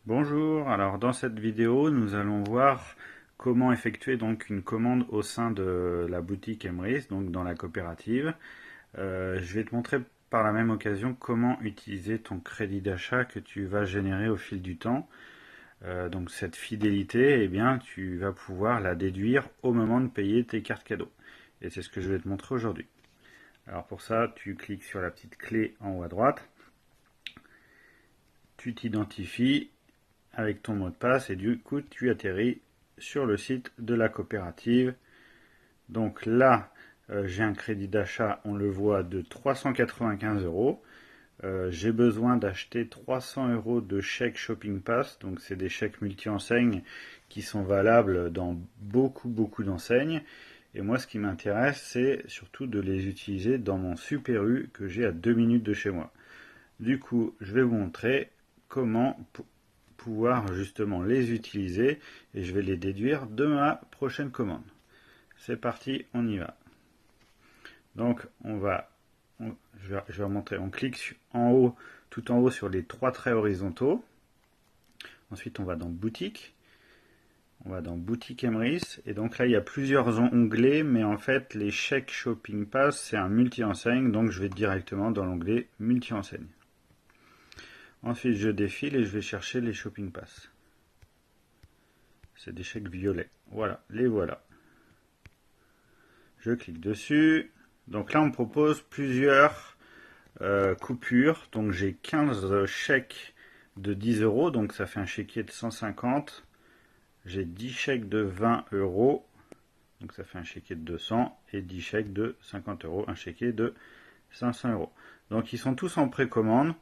Bonjour, alors dans cette vidéo nous allons voir comment effectuer donc une commande au sein de la boutique Emrys, donc dans la coopérative. Je vais te montrer par la même occasion comment utiliser ton crédit d'achat que tu vas générer au fil du temps. Donc cette fidélité, eh bien, tu vas pouvoir la déduire au moment de payer tes cartes cadeaux. Et c'est ce que je vais te montrer aujourd'hui. Alors pour ça, tu cliques sur la petite clé en haut à droite, tu t'identifies avec ton mot de passe et du coup tu atterris sur le site de la coopérative. Donc là, j'ai un crédit d'achat, on le voit, de 395 euros. J'ai besoin d'acheter 300 euros de chèques Shopping Pass, donc c'est des chèques multi-enseignes qui sont valables dans beaucoup d'enseignes. Et moi, ce qui m'intéresse, c'est surtout de les utiliser dans mon Super U que j'ai à 2 minutes de chez moi. Du coup, je vais vous montrer comment pouvoir justement les utiliser et je vais les déduire de ma prochaine commande. C'est parti, on y va. Donc je vais montrer, on clique en haut, tout en haut sur les trois traits horizontaux. Ensuite on va dans boutique. On va dans boutique Emrys et donc là il y a plusieurs onglets, mais en fait les chèques Shopping Pass c'est un multi-enseigne, donc je vais directement dans l'onglet multi-enseigne. Ensuite je défile et je vais chercher les Shopping Pass. C'est des chèques violets. Voilà, les voilà. Je clique dessus. Donc là, on me propose plusieurs coupures. Donc j'ai 15 chèques de 10 euros. Donc ça fait un chéquier de 150. J'ai 10 chèques de 20 euros. Donc ça fait un chéquier de 200. Et 10 chèques de 50 euros. Un chéquier de 500 euros. Donc ils sont tous en précommande.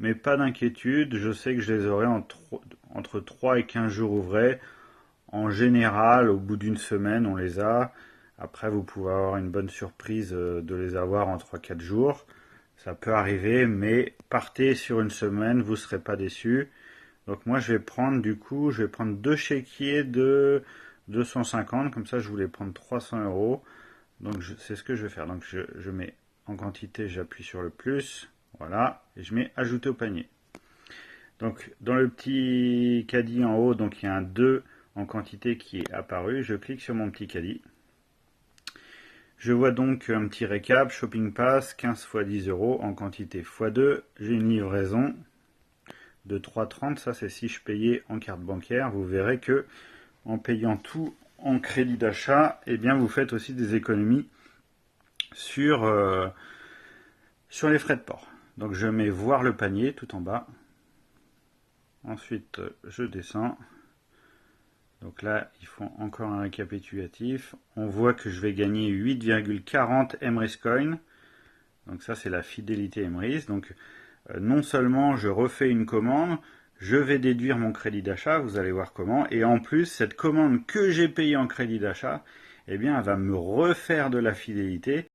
Mais pas d'inquiétude. Je sais que je les aurai entre 3 et 15 jours ouvrés. En général, au bout d'une semaine, on les a. Après, vous pouvez avoir une bonne surprise de les avoir en 3-4 jours. Ça peut arriver, mais partez sur une semaine, vous ne serez pas déçus. Donc moi, je vais prendre deux chéquiers de 250. Comme ça, je voulais prendre 300 euros. Donc c'est ce que je vais faire. Donc je mets en quantité, j'appuie sur le plus. Voilà. Et je mets ajouter au panier. Donc dans le petit caddie en haut, donc il y a un 2 en quantité qui est apparu. Je clique sur mon petit caddie. Je vois donc un petit récap, Shopping Pass, 15 x 10 euros en quantité x2. J'ai une livraison de 3,30. Ça, c'est si je payais en carte bancaire. Vous verrez que en payant tout en crédit d'achat, eh bien, vous faites aussi des économies sur les frais de port. Donc, je mets voir le panier tout en bas. Ensuite, je descends. Donc là, ils font encore un récapitulatif. On voit que je vais gagner 8,40 Emrys Coin. Donc ça, c'est la fidélité Emrys. Donc non seulement je refais une commande, je vais déduire mon crédit d'achat, vous allez voir comment. Et en plus, cette commande que j'ai payée en crédit d'achat, eh bien, elle va me refaire de la fidélité,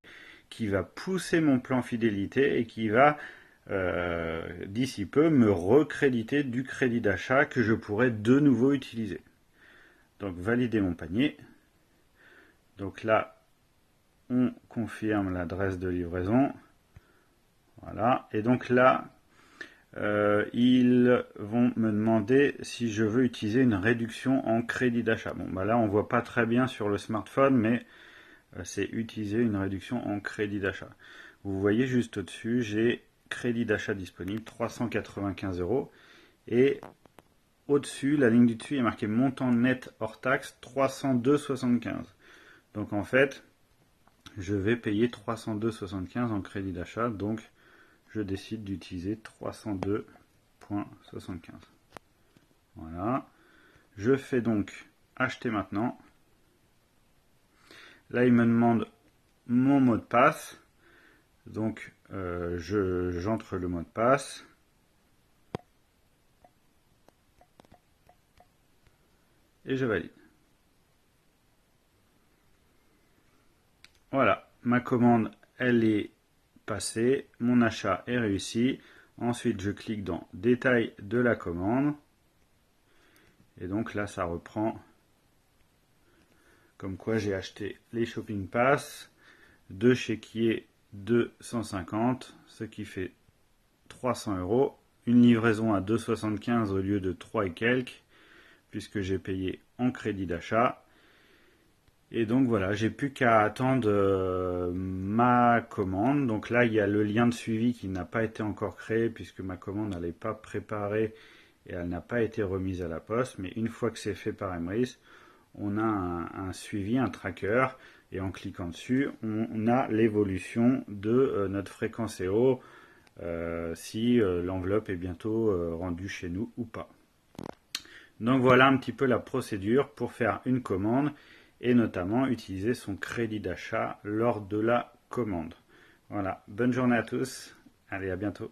qui va pousser mon plan fidélité et qui va, d'ici peu, me recréditer du crédit d'achat que je pourrai de nouveau utiliser. Donc valider mon panier. Donc là, on confirme l'adresse de livraison. Voilà. Et donc là, ils vont me demander si je veux utiliser une réduction en crédit d'achat. Bon, bah là, on voit pas très bien sur le smartphone, mais c'est utiliser une réduction en crédit d'achat. Vous voyez juste au-dessus, j'ai crédit d'achat disponible, 395 euros. Et au-dessus, la ligne du dessus est marqué montant net hors taxe 302,75. Donc en fait, je vais payer 302,75 en crédit d'achat. Donc je décide d'utiliser 302,75. Voilà. Je fais donc acheter maintenant. Là, il me demande mon mot de passe. Donc j'entre le mot de passe. Et je valide. Voilà, ma commande, elle est passée, mon achat est réussi. Ensuite, je clique dans détail de la commande. Et donc là, ça reprend comme quoi j'ai acheté les Shopping Pass, 2 chéquiers de 150, ce qui fait 300 euros. une livraison à 2,75 au lieu de 3 et quelques, puisque j'ai payé en crédit d'achat. Et donc voilà, j'ai plus qu'à attendre ma commande. Donc là, il y a le lien de suivi qui n'a pas été encore créé, puisque ma commande n'allait pas préparée et elle n'a pas été remise à la poste. Mais une fois que c'est fait par Emrys, on a un suivi, un tracker, et en cliquant dessus, on a l'évolution de notre fréquence EO, si l'enveloppe est bientôt rendue chez nous ou pas. Donc voilà un petit peu la procédure pour faire une commande et notamment utiliser son crédit d'achat lors de la commande. Voilà, bonne journée à tous, allez à bientôt.